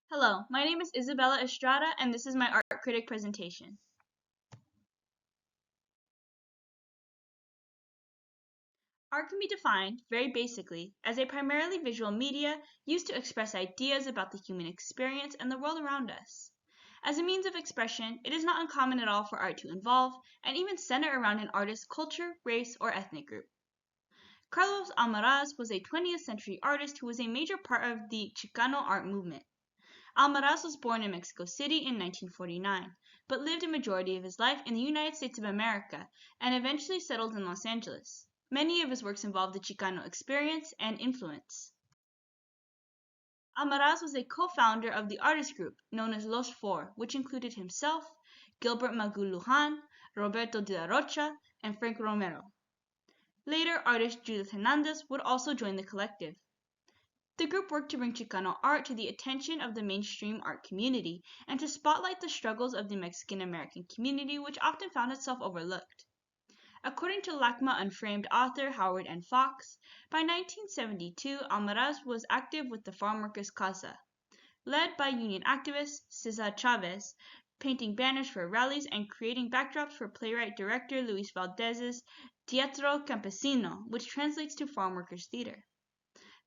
Hello, my name is Isabella Estrada, and this is my art critic presentation. Art can be defined, very basically, as a primarily visual media used to express ideas about the human experience and the world around us. As a means of expression, it is not uncommon at all for art to involve and even center around an artist's culture, race, or ethnic group. Carlos Almaraz was a 20th century artist who was a major part of the Chicano art movement. Almaraz was born in Mexico City in 1949, but lived a majority of his life in the United States of America and eventually settled in Los Angeles. Many of his works involve the Chicano experience and influence. Almaraz was a co-founder of the artist group known as Los Four, which included himself, Gilbert Magul Lujan, Roberto de la Rocha, and Frank Romero. Later, artist Judith Hernandez would also join the collective. The group worked to bring Chicano art to the attention of the mainstream art community and to spotlight the struggles of the Mexican American community, which often found itself overlooked. According to LACMA Unframed author Howard N. Fox, by 1972 Almaraz was active with the Farm Workers' Casa, led by union activist Cesar Chavez, painting banners for rallies and creating backdrops for playwright-director Luis Valdez's Teatro Campesino, which translates to Farm Workers' Theater.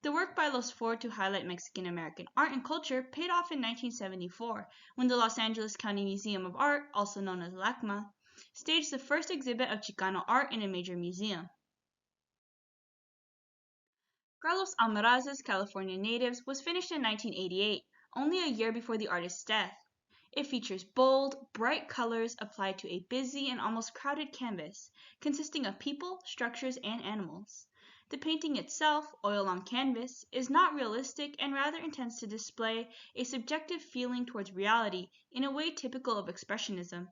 The work by Los Four to highlight Mexican American art and culture paid off in 1974 when the Los Angeles County Museum of Art, also known as LACMA, staged the first exhibit of Chicano art in a major museum. Carlos Almaraz's California Natives was finished in 1988, only a year before the artist's death. It features bold, bright colors applied to a busy and almost crowded canvas, consisting of people, structures, and animals. The painting itself, oil on canvas, is not realistic and rather intends to display a subjective feeling towards reality in a way typical of Expressionism.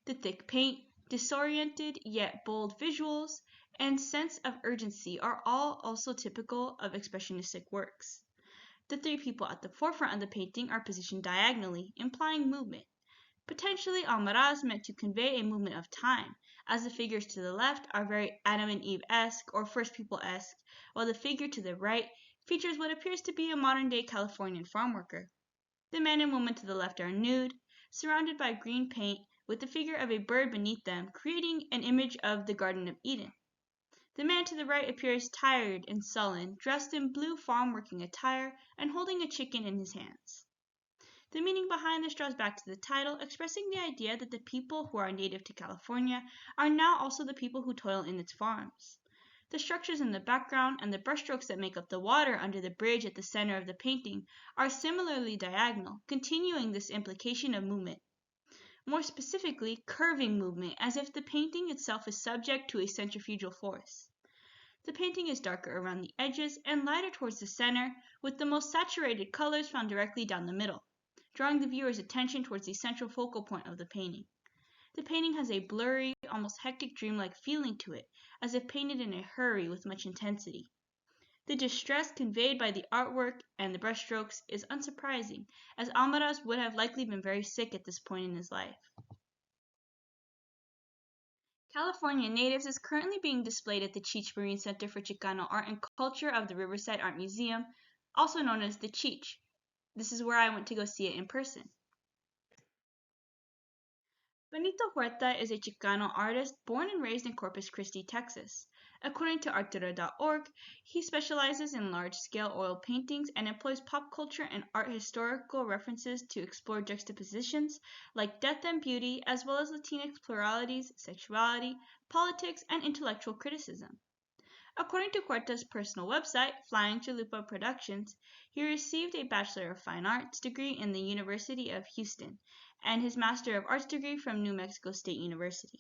The thick paint, disoriented yet bold visuals, and sense of urgency are all also typical of Expressionistic works. The three people at the forefront of the painting are positioned diagonally, implying movement. Potentially, Almaraz meant to convey a movement of time, as the figures to the left are very Adam and Eve-esque or First People-esque, while the figure to the right features what appears to be a modern-day Californian farm worker. The man and woman to the left are nude, surrounded by green paint, with the figure of a bird beneath them, creating an image of the Garden of Eden. The man to the right appears tired and sullen, dressed in blue farm working attire and holding a chicken in his hands. The meaning behind this draws back to the title, expressing the idea that the people who are native to California are now also the people who toil in its farms. The structures in the background and the brushstrokes that make up the water under the bridge at the center of the painting are similarly diagonal, continuing this implication of movement. More specifically, curving movement, as if the painting itself is subject to a centrifugal force. The painting is darker around the edges and lighter towards the center, with the most saturated colors found directly down the middle, drawing the viewer's attention towards the central focal point of the painting. The painting has a blurry, almost hectic dreamlike feeling to it, as if painted in a hurry with much intensity. The distress conveyed by the artwork and the brushstrokes is unsurprising, as Almaraz would have likely been very sick at this point in his life. California Natives is currently being displayed at the Cheech Marine Center for Chicano Art and Culture of the Riverside Art Museum, also known as the Cheech. This is where I went to go see it in person. Benito Huerta is a Chicano artist born and raised in Corpus Christi, Texas. According to Artura.org, he specializes in large-scale oil paintings and employs pop culture and art historical references to explore juxtapositions like death and beauty, as well as Latinx pluralities, sexuality, politics, and intellectual criticism. According to Huerta's personal website, Flying Chalupa Productions, he received a Bachelor of Fine Arts degree in the University of Houston and his Master of Arts degree from New Mexico State University.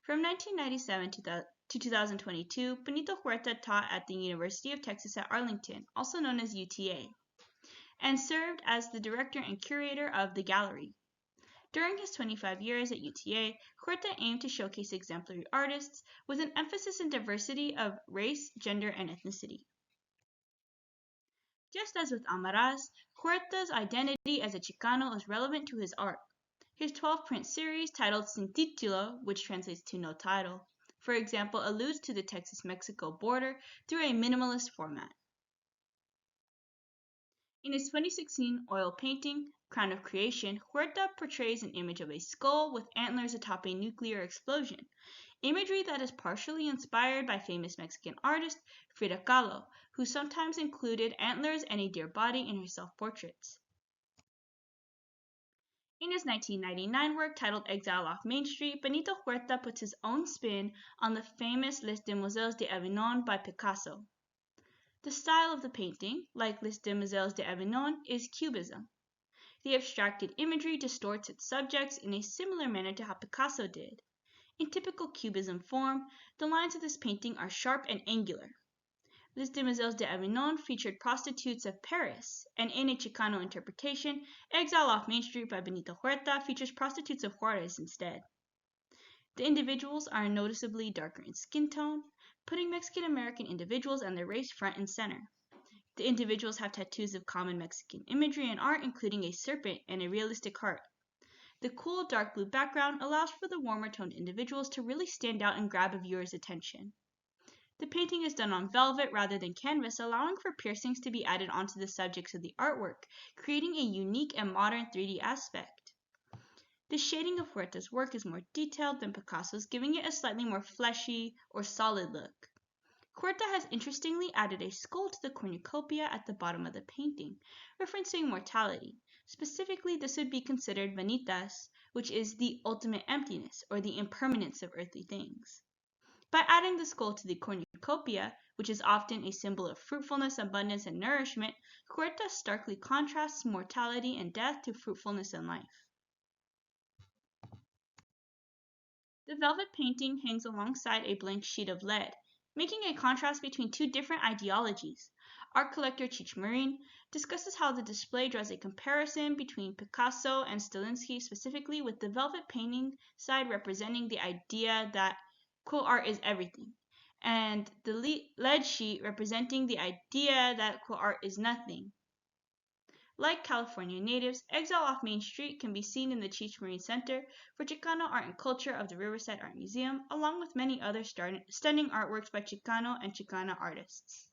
From 1997 to 2022, Benito Huerta taught at the University of Texas at Arlington, also known as UTA, and served as the director and curator of the gallery. During his 25 years at UTA, Huerta aimed to showcase exemplary artists with an emphasis in diversity of race, gender, and ethnicity. Just as with Almaraz, Huerta's identity as a Chicano is relevant to his art. His 12-print series titled Sin Título, which translates to no title, for example, alludes to the Texas-Mexico border through a minimalist format. In his 2016 oil painting, Crown of Creation, Huerta portrays an image of a skull with antlers atop a nuclear explosion, imagery that is partially inspired by famous Mexican artist Frida Kahlo, who sometimes included antlers and a deer body in her self-portraits. In his 1999 work titled Exile off Main Street, Benito Huerta puts his own spin on the famous Les Demoiselles d'Avignon by Picasso. The style of the painting, like Les Demoiselles d'Avignon, is cubism. The abstracted imagery distorts its subjects in a similar manner to how Picasso did. In typical cubism form, the lines of this painting are sharp and angular. Les Demoiselles d'Avignon featured prostitutes of Paris, and in a Chicano interpretation, Exile off Main Street by Benito Huerta features prostitutes of Juarez instead. The individuals are noticeably darker in skin tone, putting Mexican-American individuals and their race front and center. The individuals have tattoos of common Mexican imagery and art, including a serpent and a realistic heart. The cool dark blue background allows for the warmer toned individuals to really stand out and grab a viewer's attention. The painting is done on velvet rather than canvas, allowing for piercings to be added onto the subjects of the artwork, creating a unique and modern 3D aspect. The shading of Huerta's work is more detailed than Picasso's, giving it a slightly more fleshy or solid look. Huerta has interestingly added a skull to the cornucopia at the bottom of the painting, referencing mortality. Specifically, this would be considered vanitas, which is the ultimate emptiness or the impermanence of earthly things. By adding the skull to the cornucopia, which is often a symbol of fruitfulness, abundance, and nourishment, Huerta starkly contrasts mortality and death to fruitfulness and life. The velvet painting hangs alongside a blank sheet of lead, making a contrast between two different ideologies. Art collector Cheech Marin discusses how the display draws a comparison between Picasso and Stilinski, specifically with the velvet painting side representing the idea that quote art is everything, and the lead sheet representing the idea that quote art is nothing. Like California natives, Exile off Main Street can be seen in the Cheech Marin Center for Chicano Art and Culture of the Riverside Art Museum, along with many other stunning artworks by Chicano and Chicana artists.